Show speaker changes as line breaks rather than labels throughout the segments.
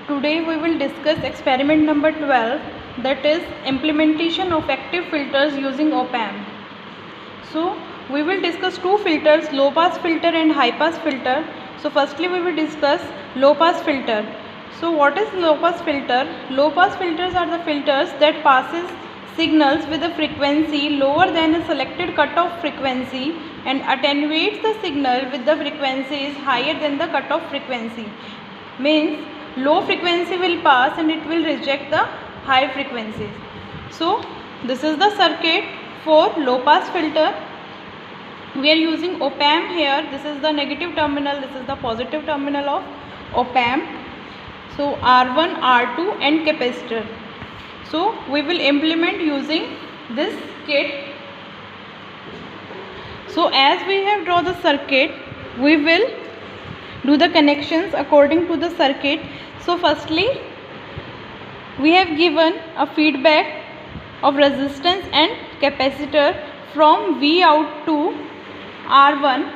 Today we will discuss experiment number 12, that is implementation of active filters using op-amp. So we will discuss two filters, low pass filter and high pass filter. So firstly we will discuss low pass filter. So what is low pass filter? Low pass filters are the filters that passes signals with a frequency lower than a selected cutoff frequency and attenuates the signal with the frequencies higher than the cutoff frequency. Means low frequency will pass and it will reject the high frequencies. So this is the circuit for low pass filter. We are using op-amp here. This is the negative terminal, this is the positive terminal of op-amp. So R1, R2 and capacitor. So we will implement using this kit. So as we have drawn the circuit, we will do the connections according to the circuit. So firstly we have given a feedback of resistance and capacitor from V out to R1.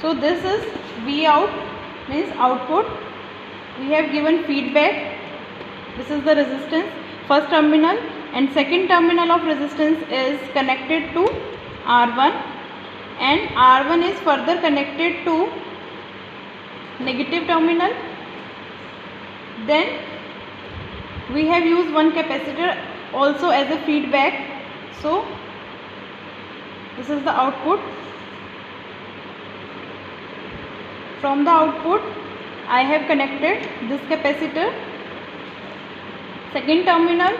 So this is V out, means output. We have given feedback. This is the resistance, first terminal, and second terminal of resistance is connected to R1 and R1 is further connected to negative terminal. Then we have used one capacitor also as a feedback. So this is the output. From the output I have connected this capacitor. Second terminal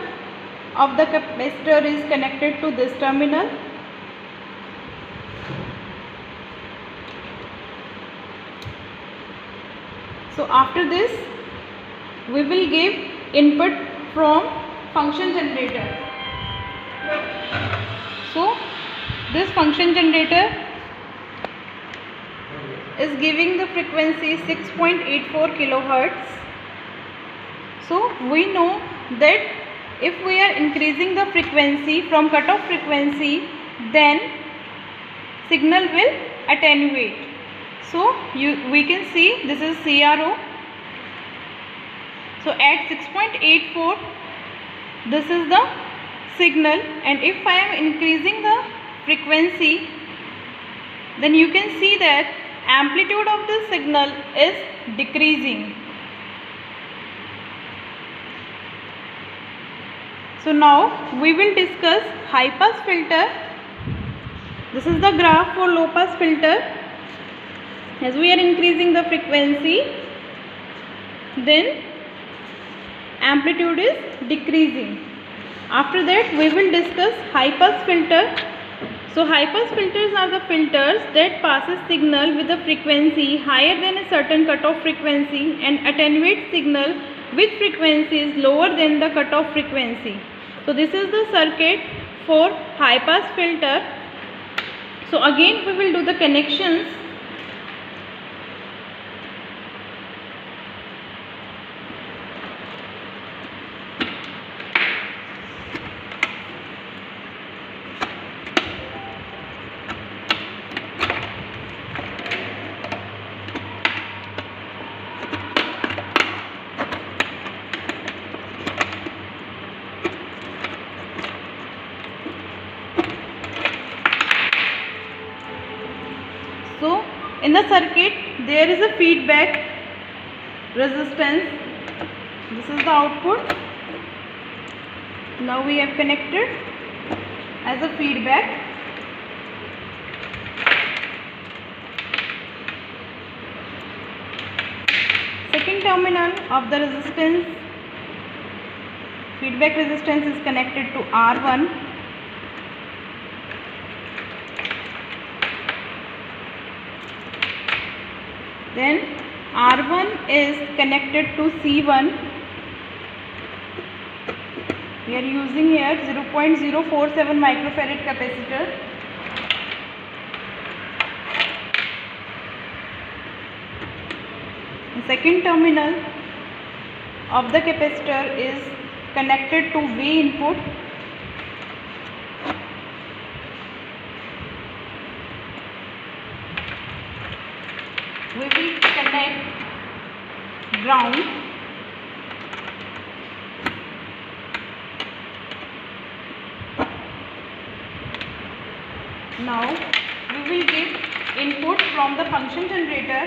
of the capacitor is connected to this terminal. So after this we will give input from function generator. So this function generator is giving the frequency 6.84 kilohertz. So we know that if we are increasing the frequency from cutoff frequency, then signal will attenuate. So we can see this is CRO. So at 6.84 this is the signal, and if I am increasing the frequency, then you can see that amplitude of the signal is decreasing. So now we will discuss high pass filter. This is the graph for low pass filter. As we are increasing the frequency, then amplitude is decreasing. After that we will discuss high pass filter. So high pass filters are the filters that passes signal with a frequency higher than a certain cutoff frequency and attenuate signal with frequencies lower than the cutoff frequency. So this is the circuit for high pass filter. So again we will do the connections. So in the circuit there is a feedback resistance. This is the output. Now we have connected as a feedback. Second terminal of the resistance, feedback resistance, is connected to R1. Then R1 is connected to C1. We are using here 0.047 microfarad capacitor. The second terminal of the capacitor is connected to V input. we will connect ground. Now we will give input from the function generator.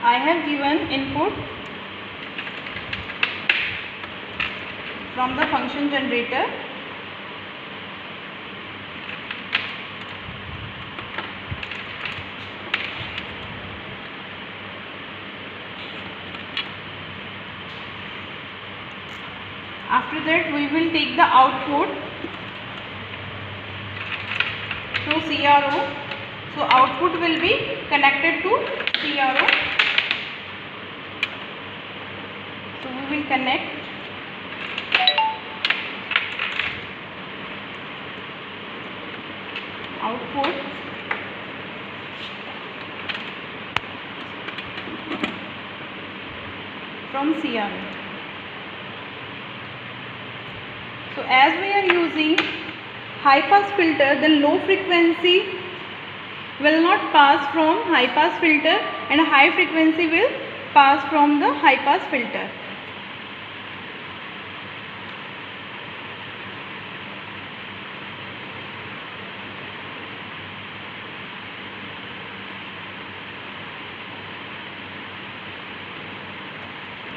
I have given input from the function generator. After that we will take the output through CRO. So output will be connected to CRO. So we will connect output from CRO. So as we are using high pass filter, then low frequency will not pass from high pass filter and high frequency will pass from the high pass filter.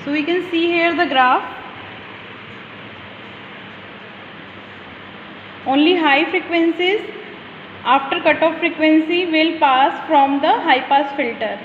So we can see here the graph. Only high frequencies after cutoff frequency will pass from the high pass filter.